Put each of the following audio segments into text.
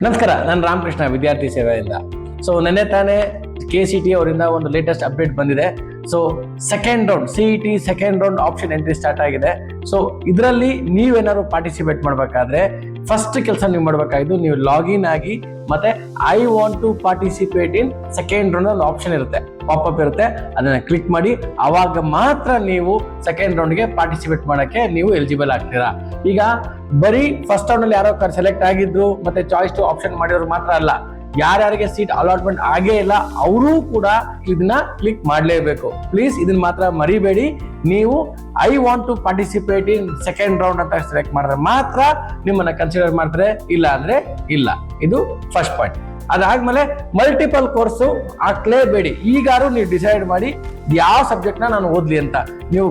ನಮಸ್ಕಾರ, ನಾನು ರಾಮಕೃಷ್ಣ, ವಿದ್ಯಾರ್ಥಿ ಸೇವೆಯಿಂದ. ಸೊ ನೆನ್ನೆ ತಾನೇ KCT ಅವರಿಂದ ಒಂದು ಲೇಟೆಸ್ಟ್ ಅಪ್ಡೇಟ್ ಬಂದಿದೆ. So second round CET second round option entry start ಆಗಿದೆ. ಸೊ ಇದರಲ್ಲಿ ನೀವೇನಾದ್ರು ಪಾರ್ಟಿಸಿಪೇಟ್ ಮಾಡಬೇಕಾದ್ರೆ ಫಸ್ಟ್ ಕೆಲಸ ನೀವು ಮಾಡಬೇಕಾಗಿದ್ದು, ನೀವು ಲಾಗಿನ್ ಆಗಿ ಮತ್ತೆ I want to participate in second round ಒಂದು ಆಪ್ಷನ್ ಇರುತ್ತೆ, ಪಾಪ್ಅಪ್ ಇರುತ್ತೆ, ಅದನ್ನ ಕ್ಲಿಕ್ ಮಾಡಿ. ಆವಾಗ ಮಾತ್ರ ನೀವು ಸೆಕೆಂಡ್ ರೌಂಡ್ಗೆ ಪಾರ್ಟಿಸಿಪೇಟ್ ಮಾಡಕ್ಕೆ ನೀವು ಎಲಿಜಿಬಲ್ ಆಗ್ತೀರಾ. ಈಗ ಬರೀ ಫಸ್ಟ್ ರೌಂಡ್ ಅಲ್ಲಿ ಯಾರೋ ಸೆಲೆಕ್ಟ್ ಆಗಿದ್ರು ಮತ್ತೆ ಚಾಯ್ಸ್ ಟು ಆಪ್ಷನ್ ಮಾಡಿರೋರು ಮಾತ್ರ ಅಲ್ಲ, ಯಾರ್ಯಾರಿಗೆ ಸೀಟ್ ಅಲಾಟ್ಮೆಂಟ್ ಆಗೇ ಇಲ್ಲ ಅವರು ಕೂಡ ಇದನ್ನ ಕ್ಲಿಕ್ ಮಾಡಲೇಬೇಕು. ಪ್ಲೀಸ್ ಇದನ್ನ ಮಾತ್ರ ಮರಿಬೇಡಿ. ನೀವು I want to participate in second round ಅಂತ ಸೆಲೆಕ್ಟ್ ಮಾಡಿದ್ರೆ ಮಾತ್ರ ನಿಮ್ಮನ್ನ ಕನ್ಸಿಡರ್ ಮಾಡ್ತಾರೆ, ಇಲ್ಲ ಅಂದ್ರೆ ಇಲ್ಲ. ಇದು ಫಸ್ಟ್ ಪಾಯಿಂಟ್. ಅದಾದ್ಮೇಲೆ ಮಲ್ಟಿಪಲ್ ಕೋರ್ಸು ಹಾಕ್ಲೇಬೇಡಿ. ಈಗಾರು ನೀವು ಡಿಸೈಡ್ ಮಾಡಿ ಯಾವ ಸಬ್ಜೆಕ್ಟ್ನ ನಾನು ಓದ್ಲಿ ಅಂತ. ನೀವು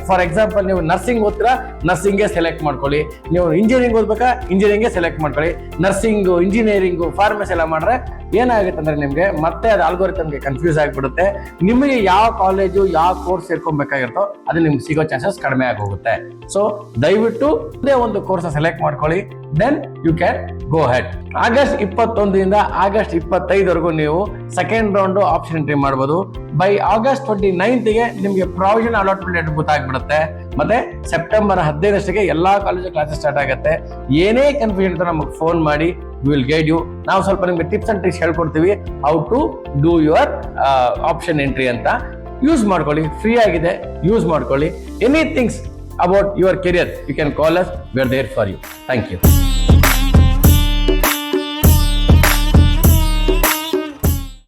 ಫಾರ್ ಎಕ್ಸಾಂಪಲ್ ನೀವು ನರ್ಸಿಂಗ್ ಓದ್ತೀರಾ, ನರ್ಸಿಂಗ್ಗೆ ಸೆಲೆಕ್ಟ್ ಮಾಡ್ಕೊಳ್ಳಿ. ನೀವು ಇಂಜಿನಿಯರಿಂಗ್ ಓದ್ಬೇಕಾ, ಇಂಜಿನಿಯರಿಂಗ್ಗೆ ಸೆಲೆಕ್ಟ್ ಮಾಡ್ಕೊಳ್ಳಿ. ನರ್ಸಿಂಗು, ಇಂಜಿನಿಯರಿಂಗು, ಫಾರ್ಮಸಿ ಎಲ್ಲ ಮಾಡ್ರೆ ಏನಾಗುತ್ತೆ ಅಂದ್ರೆ ನಿಮ್ಗೆ ಮತ್ತೆ ಅದು ಆಲ್ಗೋರಿಥಮ್ಗೆ ಕನ್ಫ್ಯೂಸ್ ಆಗಿಬಿಡುತ್ತೆ. ನಿಮಗೆ ಯಾವ ಕಾಲೇಜು ಯಾವ ಕೋರ್ಸ್ ಸೇರ್ಕೊಬೇಕಾಗಿರುತ್ತೋ ಅದು ನಿಮ್ಗೆ ಸಿಗೋ ಚಾನ್ಸಸ್ ಕಡಿಮೆ ಆಗೋಗುತ್ತೆ. ಸೊ ದಯವಿಟ್ಟು ಇದೇ ಒಂದು ಕೋರ್ಸ್ ಸೆಲೆಕ್ಟ್ ಮಾಡ್ಕೊಳ್ಳಿ, then you can go ahead. August 21 August 25 ನೀವು ಸೆಕೆಂಡ್ ರೌಂಡ್ ಆಪ್ಷನ್ ಎಂಟ್ರಿ ಮಾಡಬಹುದು. ಬೈ ಆಗಸ್ಟ್ 29ಗೆ ನಿಮಗೆ ಪ್ರಾವಿಷನ್ ಅಲಾಟ್ಮೆಂಟ್ ಡೇಟ್ ಗೊತ್ತಾಗ್ಬಿಡುತ್ತೆ. ಮತ್ತೆ ಸೆಪ್ಟೆಂಬರ್ 15 ಎಲ್ಲಾ ಕಾಲೇಜು ಕ್ಲಾಸಸ್ ಸ್ಟಾರ್ಟ್ ಆಗುತ್ತೆ. ಏನೇ ಕನ್ಫ್ಯೂಷನ್ ಇದ್ರೂ ನಮಗೆ ಫೋನ್ ಮಾಡಿ, ವಿ ವಿಲ್ ಗೈಡ್ ಯು. ನಾವು ಸ್ವಲ್ಪ ನಿಮ್ಗೆ ಟಿಪ್ಸ್ ಅಂಡ್ ಟ್ರಿಕ್ಸ್ ಹೇಳ್ಕೊಡ್ತೀವಿ, how to do your option entry ಅಂತ. ಯೂಸ್ ಮಾಡ್ಕೊಳ್ಳಿ, ಫ್ರೀ ಆಗಿದೆ, ಯೂಸ್ ಮಾಡ್ಕೊಳ್ಳಿ. Anythings about your career, you can call us. We are there for you. Thank you.